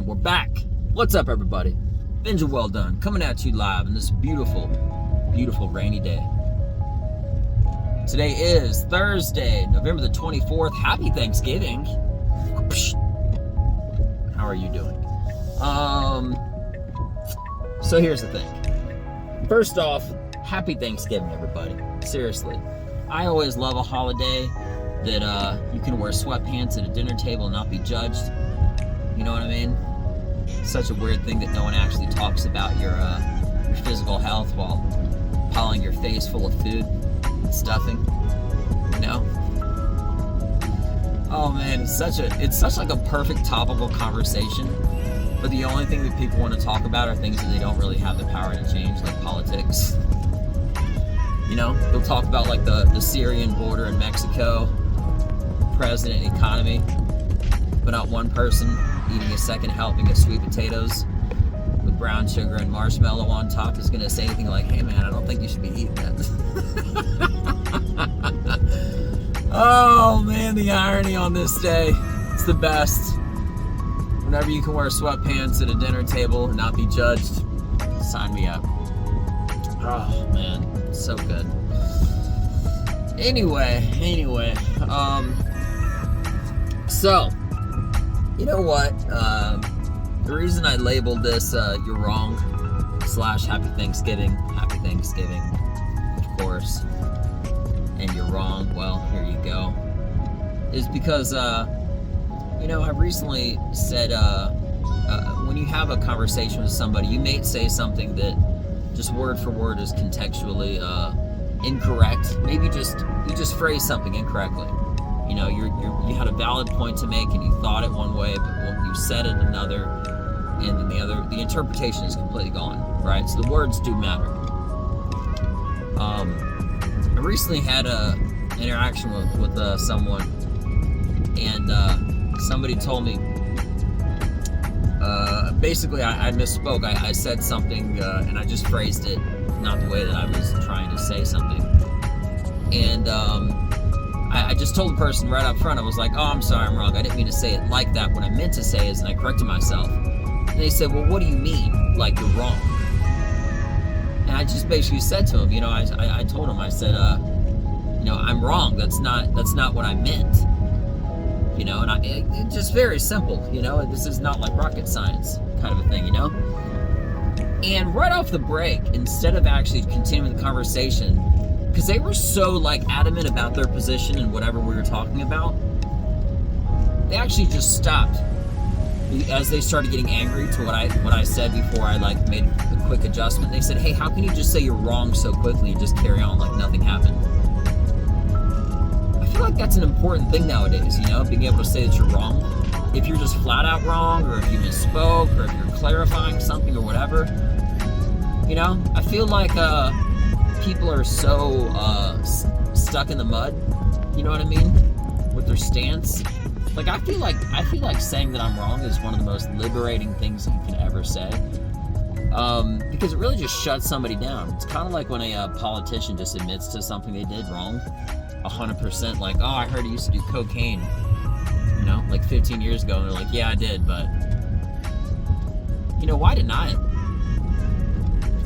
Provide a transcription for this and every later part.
And we're back. What's up, everybody? Benja Welldone coming at you live on this beautiful, beautiful rainy day. Today is Thursday, November the 24th. Happy Thanksgiving. How are you doing? So here's the thing. First off, happy Thanksgiving, everybody. Seriously. I always love a holiday that you can wear sweatpants at a dinner table and not be judged. You know what I mean? It's such a weird thing that no one actually talks about your physical health while piling your face full of food and stuffing. You know? Oh man, it's such like a perfect topical conversation. But the only thing that people want to talk about are things that they don't really have the power to change, like politics. You know, they'll talk about like the Syrian border in Mexico, president, economy, but not one person eating a second helping of sweet potatoes with brown sugar and marshmallow on top is going to say anything like, hey man, I don't think you should be eating that. Oh man, the irony on this day. It's the best. Whenever you can wear sweatpants at a dinner table and not be judged, sign me up. Oh man, so good. Anyway, so, you know what, the reason I labeled this, you're wrong, / happy Thanksgiving, of course, and you're wrong, well, here you go, is because, you know, I recently said, when you have a conversation with somebody, you may say something that just word for word is contextually incorrect. Maybe you just phrased something incorrectly. You know, you had a valid point to make and you thought it one way, but you said it another, and then the interpretation is completely gone, right? So the words do matter. I recently had a interaction with someone, and somebody told me, basically I misspoke. I said something, and I just phrased it not the way that I was trying to say something. And I just told the person right up front, I was like, oh, I'm sorry, I'm wrong. I didn't mean to say it like that. What I meant to say is, and I corrected myself. And they said, well, what do you mean? Like, you're wrong. And I just basically said to him, you know, I told him, I said, you know, I'm wrong. That's not what I meant. You know, and it's just very simple, you know, this is not like rocket science kind of a thing, you know? And right off the break, instead of actually continuing the conversation, because they were so like adamant about their position and whatever we were talking about, they actually just stopped as they started getting angry to what I said before I like made a quick adjustment. They said, hey, how can you just say you're wrong so quickly and just carry on like nothing happened? I feel like that's an important thing nowadays, you know, being able to say that you're wrong. If you're just flat out wrong, or if you misspoke, or if you're clarifying something or whatever, you know, I feel like people are so stuck in the mud, you know what I mean, with their stance. Like I feel like saying that I'm wrong is one of the most liberating things that you can ever say, because it really just shuts somebody down. It's kind of like when a politician just admits to something they did wrong 100%, like, oh, I heard he used to do cocaine, you know, like 15 years ago, and they're like, yeah, I did, but, you know, why deny it?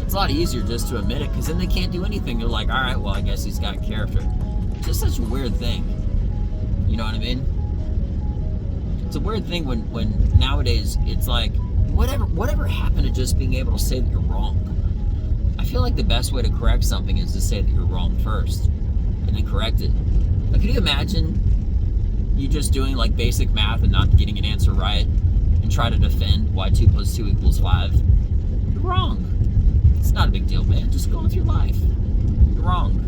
It's a lot easier just to admit it, because then they can't do anything. They're like, all right, well, I guess he's got character. It's just such a weird thing, you know what I mean? It's a weird thing when nowadays it's like, whatever happened to just being able to say that you're wrong? I feel like the best way to correct something is to say that you're wrong first, and then correct it. Like, can you imagine you just doing like basic math and not getting an answer right and try to defend why 2 + 2 = 5? You're wrong. It's not a big deal, man. Just go with your life. You're wrong.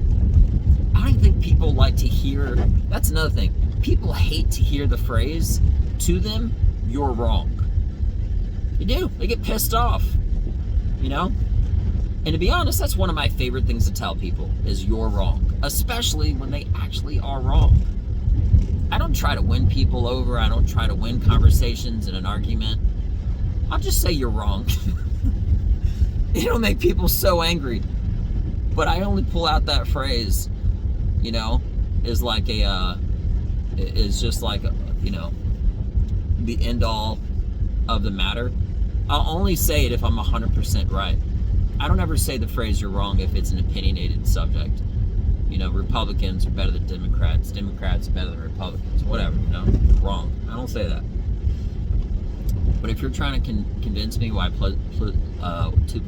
I don't even think people like to hear, that's another thing. People hate to hear the phrase to them, you're wrong. They do. They get pissed off, you know? And to be honest, that's one of my favorite things to tell people is you're wrong, especially when they actually are wrong. I don't try to win people over. I don't try to win conversations in an argument. I'll just say you're wrong. It'll make people so angry. But I only pull out that phrase, you know, is like is just like, you know, the end all of the matter, I'll only say it if I'm 100% right. I don't ever say the phrase "you're wrong" if it's an opinionated subject. You know, Republicans are better than Democrats. Democrats are better than Republicans. Whatever, you know, wrong. I don't say that. But if you're trying to convince me why 2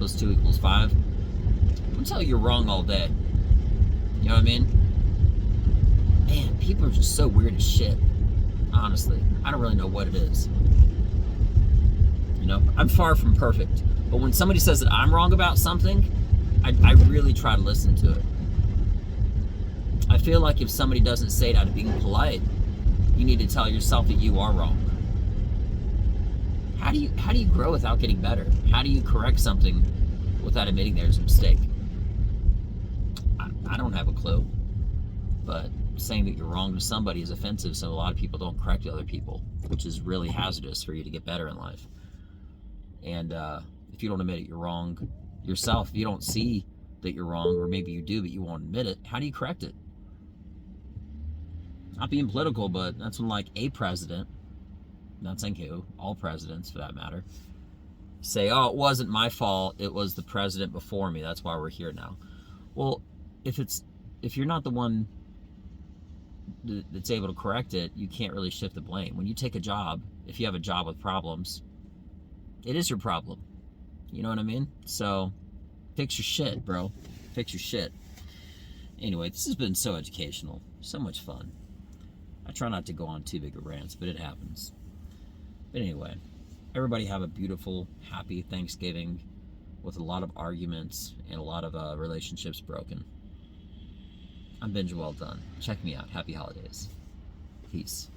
+ 2 = 5, I'm gonna tell you you're wrong all day. You know what I mean? Man, people are just so weird as shit. Honestly, I don't really know what it is. You know, I'm far from perfect. But when somebody says that I'm wrong about something, I really try to listen to it. I feel like if somebody doesn't say it out of being polite, you need to tell yourself that you are wrong. How do you grow without getting better? How do you correct something without admitting there's a mistake? I don't have a clue. But saying that you're wrong to somebody is offensive, so a lot of people don't correct other people, which is really hazardous for you to get better in life. And if you don't admit it, you're wrong yourself. If you don't see that you're wrong, or maybe you do, but you won't admit it, how do you correct it? Not being political, but that's when, like, a president, not saying who, all presidents for that matter, say, oh, it wasn't my fault, it was the president before me, that's why we're here now. Well, if you're not the one that's able to correct it, you can't really shift the blame. When you take a job, if you have a job with problems, it is your problem. You know what I mean? So fix your shit, bro. Fix your shit. Anyway, this has been so educational, so much fun. I try not to go on too big of rants, but it happens. But anyway, everybody have a beautiful, happy Thanksgiving with a lot of arguments and a lot of relationships broken. I'm Benja Welldone. Check me out. Happy holidays. Peace.